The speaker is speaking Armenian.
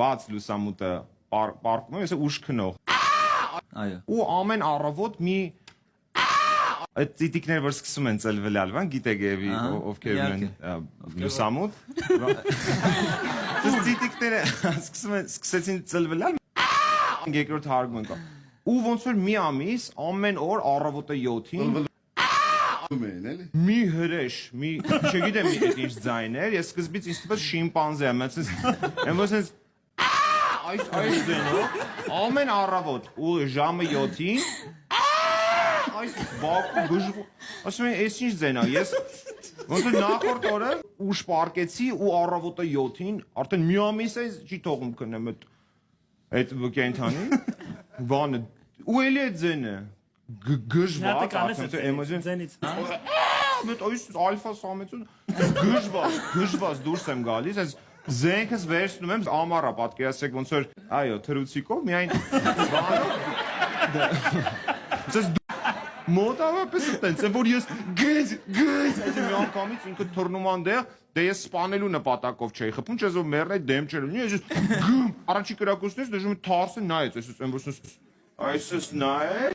բաց լուսամուտը պարկում եմ, ես ուշ քնող։ Այո։ Ու ամեն առավոտ մի այդ ծիտիկներ, որ սկսում են ծլվելալ, բան գիտեք եւի ովքեր ունեն լուսամուտ։ Դες ծիտիկները սկսեցին ծլվելալ, երկրորդ հարգում են կա։ Ու ոնց որ մի ամիս ամեն օր առավոտը 7-ին մի հրեշ, մի չգիտեմ այդ ինչ ձայն էր, ես սկզբից ինձ թվաց շիմպանզե եմ, եմ որ sense այս դենով ամեն առավոտ ու ժամը 7-ին այս բակու գժվո ասում եմ այս ինչ ձեն է, ես ոնց որ նախորդ օրը ուշ պարկեցի ու առավոտը 7-ին արդեն մի ամիս է չի թողում քնեմ այդ կենթանի բանը ու էլի է ձենը գժված ձենից, Մետ այս ալֆա սամեցուն գժված դուրս եմ գալիս, այս զենքս վերցնում եմ ամառա պատկերացրեք ոնց որ այո թրուցիկով միայն մոտավորապես այտենց է որ ես գեզ այս մի անգամից ինքը թռնում անդեղ դե ես սպանելու նպատակով չէի խփում չես որ մեռնեի դեմ չէր լինի ես գմ առաջի կրակոցներից դժում թարսը նայեց այս եմ որ այս նայեց